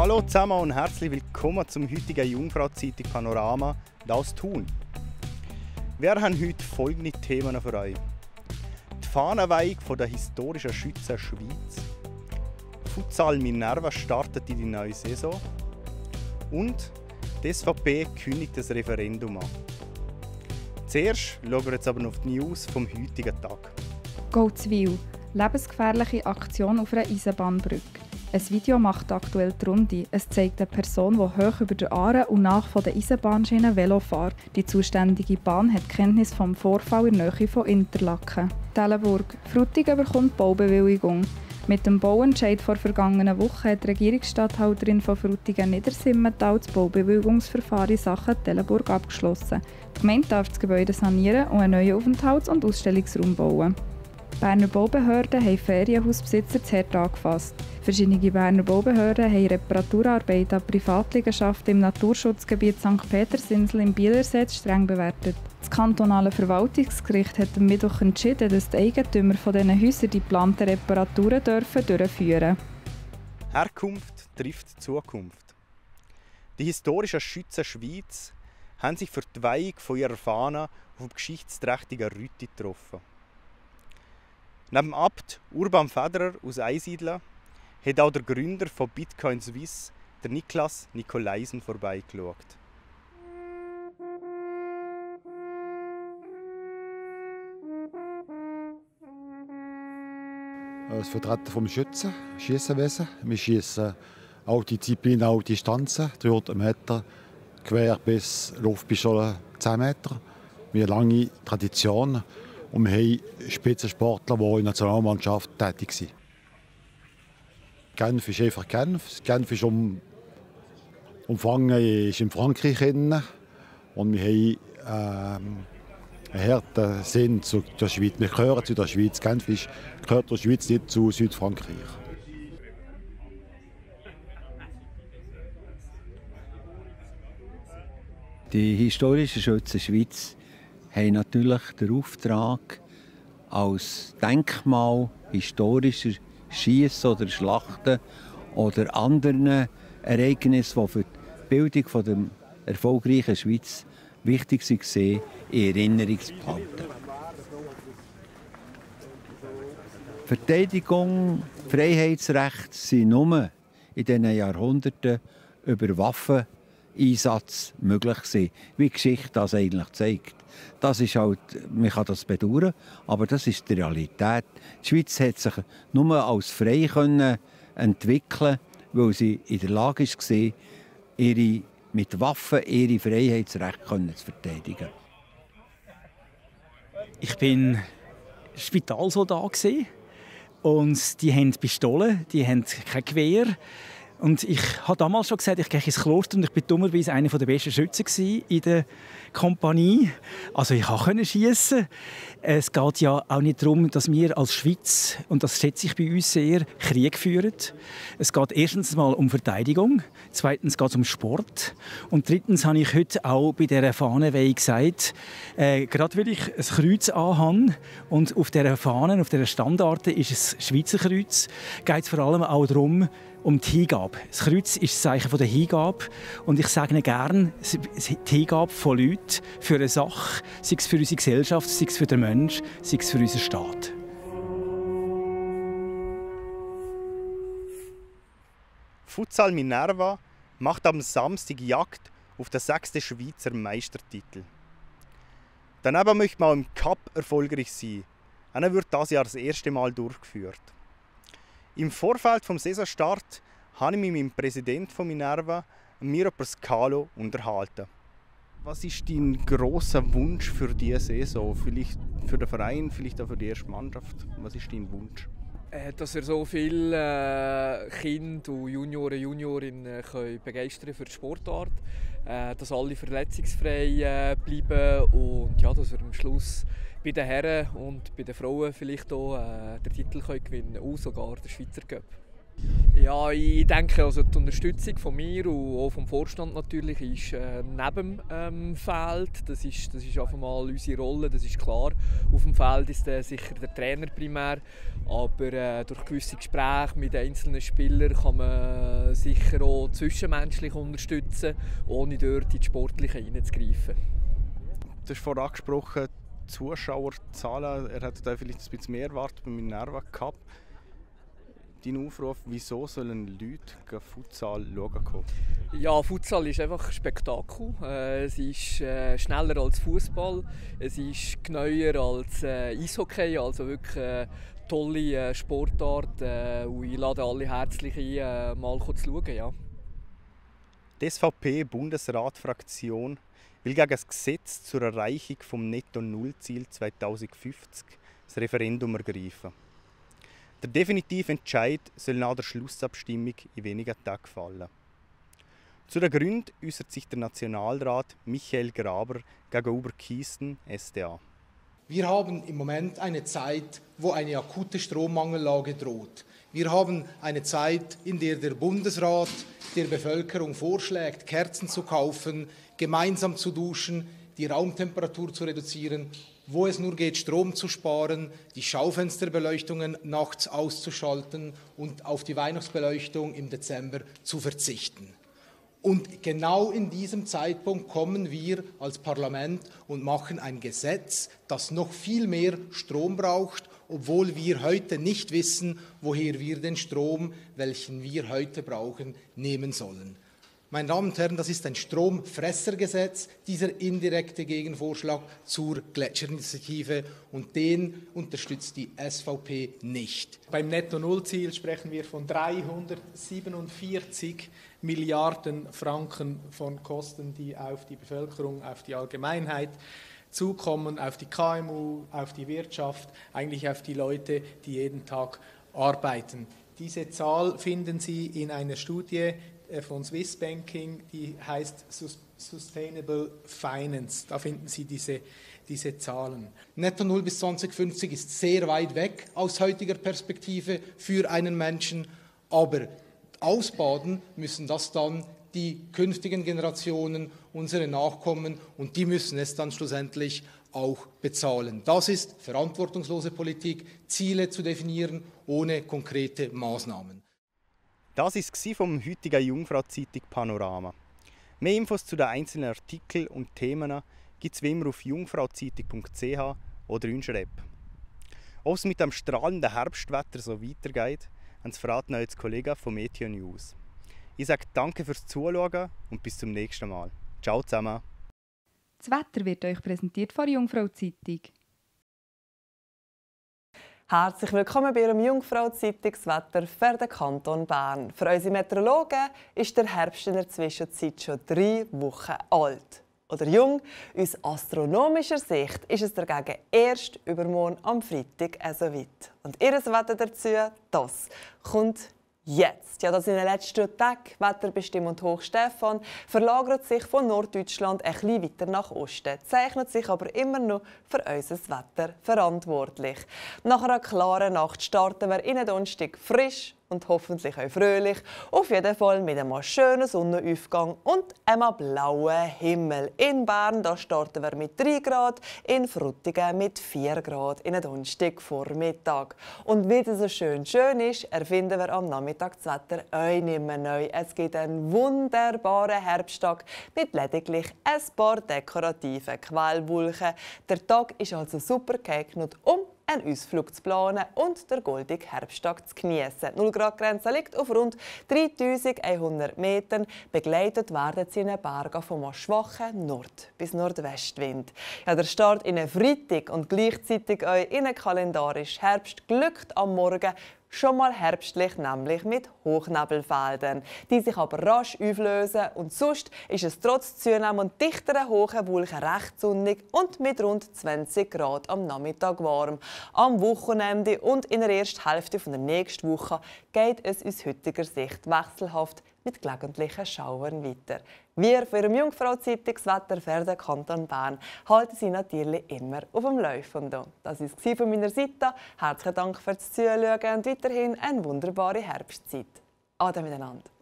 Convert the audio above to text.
Hallo zusammen und herzlich willkommen zum heutigen Jungfrau-Zeitung Panorama aus Thun. Wir haben heute folgende Themen für euch. Die Fahnenweihung der historischen Schützen Schweiz. Futsal Minerva startet in die neue Saison. Und die SVP kündigt das Referendum an. Zuerst schauen wir jetzt aber auf die News vom heutigen Tag. Goudswil. Lebensgefährliche Aktion auf einer Eisenbahnbrücke. Ein Video macht aktuell die Runde. Es zeigt eine Person, die hoch über der Aare und nach von der Eisenbahnschiene Velo fährt. Die zuständige Bahn hat Kenntnis vom Vorfall in der Nähe von Interlaken. Dellenburg. Frutigen bekommt Baubewilligung. Mit dem Bauentscheid vor vergangenen Woche hat die Regierungsstatthalterin von Frutigen-Niedersimmental das Baubewilligungsverfahren in Sachen Dellenburg abgeschlossen. Die Gemeinde darf das Gebäude sanieren und einen neuen Aufenthalts- und Ausstellungsraum bauen. Die Berner Baubehörden haben Ferienhausbesitzer zu hart angefasst. Verschiedene Berner Baubehörden haben Reparaturarbeiten an Privatliegenschaften im Naturschutzgebiet St. Petersinsel im Bielersee streng bewertet. Das kantonale Verwaltungsgericht hat am Mittwoch entschieden, dass die Eigentümer dieser Häuser die geplanten Reparaturen durchführen dürfen. Herkunft trifft Zukunft. Die historischen Schützen Schweiz haben sich für die Weihung von ihrer Fahne auf dem geschichtsträchtigen Rütti getroffen. Neben dem Abt Urban Federer aus Einsiedeln hat auch der Gründer von Bitcoin Suisse, der Niklas Nikolaisen, vorbeigeschaut. Als Vertreter vom Schießenwesen. Wir schießen auch Disziplinen, auch Distanzen, 300 Meter, quer bis Luftpistole 10 Meter. Wir haben eine lange Tradition und wir haben Spitzensportler, die in der Nationalmannschaft tätig sind. Genf ist einfach Genf. Genf ist umfangen ist in Frankreich und wir haben einen harten Sinn zu der Schweiz. Wir gehören zu der Schweiz. Genf gehört der Schweiz nicht zu Südfrankreich. Die historischen Schützen Schweiz haben natürlich den Auftrag, als Denkmal historischer Schiessen oder Schlachten oder anderen Ereignissen, die für die Bildung der erfolgreichen Schweiz wichtig waren, in Erinnerung zu behalten. Verteidigung, Freiheitsrechte sind nur in diesen Jahrhunderten über Waffeneinsatz möglich gewesen, wie die Geschichte das eigentlich zeigt. Das ist halt, man kann das bedauern, aber das ist die Realität. Die Schweiz hat sich nur als frei entwickeln, weil sie in der Lage war, mit Waffen ihre Freiheitsrechte zu verteidigen. Ich war Spitalsoldat und die haben Pistolen, die haben kein Gewehr. Und ich habe damals schon gesagt, ich gehe ins Kloster und ich war dummerweise einer der besten Schützen in der Kompanie. Also ich konnte schiessen. Es geht ja auch nicht darum, dass wir als Schweiz, und das schätze ich bei uns sehr, Krieg führen. Es geht erstens mal um Verteidigung, zweitens geht es um Sport und drittens habe ich heute auch bei dieser Fahnenweihung gesagt, gerade weil ich ein Kreuz anhabe und auf dieser Fahne, auf dieser Standarte ist es Schweizer Kreuz, geht es vor allem auch darum, um die Hingabe. Das Kreuz ist das Zeichen der Hingabe. Und ich sage gerne, die Hingabe von Leuten für eine Sache, sei es für unsere Gesellschaft, sei es für den Menschen, sei es für unseren Staat. Futsal Minerva macht am Samstag Jagd auf den 6. Schweizer Meistertitel. Daneben möchte man auch im Cup erfolgreich sein. Er wird dieses Jahr das erste Mal durchgeführt. Im Vorfeld des Saisonstart habe ich mich mit dem Präsidenten von Minerva, Miro Pascalo, unterhalten. Was ist dein grosser Wunsch für diese Saison? Vielleicht für den Verein, vielleicht auch für die erste Mannschaft? Was ist dein Wunsch? Dass wir so viele Kinder und Juniorinnen begeistern für die Sportart, dass alle verletzungsfrei bleiben und ja, dass wir am Schluss bei den Herren und bei den Frauen vielleicht auch den Titel gewinnen können, auch sogar den Schweizer Cup. Ja, ich denke, also die Unterstützung von mir und auch vom Vorstand natürlich ist neben dem Feld. Das ist einfach mal unsere Rolle, das ist klar. Auf dem Feld ist sicher der Trainer primär, aber durch gewisse Gespräche mit einzelnen Spielern kann man sicher auch zwischenmenschlich unterstützen, ohne dort in die Sportliche hineinzugreifen. Du hast vorhin angesprochen, Zuschauerzahlen. Er hätte da vielleicht ein bisschen mehr erwartet beim Minerva Cup. Dein Aufruf, wieso sollen Leute Futsal schauen kommen? Ja, Futsal ist einfach ein Spektakel. Es ist schneller als Fußball. Es ist genauer als Eishockey. Also wirklich eine tolle Sportart. Und ich lade alle herzlich ein, mal zu schauen. Ja. Die SVP-Bundesrat-Fraktion will gegen das Gesetz zur Erreichung des Netto-Null-Ziel 2050 das Referendum ergreifen. Der definitive Entscheid soll nach der Schlussabstimmung in wenigen Tagen fallen. Zu den Gründen äußert sich der Nationalrat Michael Graber gegenüber Kiesten, SDA. Wir haben im Moment eine Zeit, wo eine akute Strommangellage droht. Wir haben eine Zeit, in der der Bundesrat der Bevölkerung vorschlägt, Kerzen zu kaufen, gemeinsam zu duschen, die Raumtemperatur zu reduzieren, wo es nur geht, Strom zu sparen, die Schaufensterbeleuchtungen nachts auszuschalten und auf die Weihnachtsbeleuchtung im Dezember zu verzichten. Und genau in diesem Zeitpunkt kommen wir als Parlament und machen ein Gesetz, das noch viel mehr Strom braucht, obwohl wir heute nicht wissen, woher wir den Strom, welchen wir heute brauchen, nehmen sollen. Meine Damen und Herren, das ist ein Stromfressergesetz, dieser indirekte Gegenvorschlag zur Gletscherinitiative, und den unterstützt die SVP nicht. Beim Netto-Null-Ziel sprechen wir von 347 Milliarden Franken von Kosten, die auf die Bevölkerung, auf die Allgemeinheit zukommen, auf die KMU, auf die Wirtschaft, eigentlich auf die Leute, die jeden Tag arbeiten. Diese Zahl finden Sie in einer Studie von Swiss Banking, die heißt Sustainable Finance. Da finden Sie diese Zahlen. Netto Null bis 2050 ist sehr weit weg aus heutiger Perspektive für einen Menschen, aber ausbaden müssen das dann die künftigen Generationen, unsere Nachkommen, und die müssen es dann schlussendlich auch bezahlen. Das ist verantwortungslose Politik, Ziele zu definieren ohne konkrete Maßnahmen. Das war es vom heutigen Jungfrau-Zeitung Panorama. Mehr Infos zu den einzelnen Artikeln und Themen gibt es wie immer auf jungfrauzeitung.ch oder in unserer App. Ob es mit dem strahlenden Herbstwetter so weitergeht, verraten euch die Kollegen von Meteo News. Ich sage danke fürs Zuschauen und bis zum nächsten Mal. Ciao zusammen. Das Wetter wird euch präsentiert von der Jungfrau-Zeitung. Herzlich willkommen bei Ihrem Jungfrau-Zeitungswetter für den Kanton Bern. Für unsere Meteorologen ist der Herbst in der Zwischenzeit schon 3 Wochen alt. Oder jung. Aus astronomischer Sicht ist es dagegen erst übermorgen am Freitag so weit. Und Ihr Wetter dazu, das kommt jetzt. Ja, das in den letzten Tagen, Wetterbestimmung Hoch Stefan, verlagert sich von Norddeutschland ein bisschen weiter nach Osten, zeichnet sich aber immer noch für unser Wetter verantwortlich. Nach einer klaren Nacht starten wir in den Donnerstag frisch und hoffentlich auch fröhlich. Auf jeden Fall mit einem schönen Sonnenaufgang und einem blauen Himmel. In Bern da starten wir mit 3 Grad, in Frutigen mit 4 Grad in den Donnerstagvormittag. Und wie es so schön ist, erfinden wir am Nachmittag das Wetter auch nicht mehr neu. Es gibt einen wunderbaren Herbsttag mit lediglich ein paar dekorativen Quellwolken. Der Tag ist also super geeignet, um einen Ausflug zu planen und den goldigen Herbsttag zu genießen. Die 0-Grad-Grenze liegt auf rund 3100 Metern. Begleitet werden sie in den Bergen vom schwachen Nord- bis Nordwestwind. Ja, der Start in einen Freitag und gleichzeitig auch in einen kalendarischen Herbst glückt am Morgen schon mal herbstlich, nämlich mit Hochnebelfeldern, die sich aber rasch auflösen, und sonst ist es trotz zunehmend dichteren hohen Wolken recht sonnig und mit rund 20 Grad am Nachmittag warm. Am Wochenende und in der ersten Hälfte der nächsten Woche geht es aus heutiger Sicht wechselhaft mit gelegentlichen Schauern weiter. Wir für Ihrem Jungfrau-Zeitungswetter für den Kanton Bern halten Sie natürlich immer auf dem Laufenden. Das war es von meiner Seite. Herzlichen Dank fürs Zuschauen und weiterhin eine wunderbare Herbstzeit. Ade miteinander.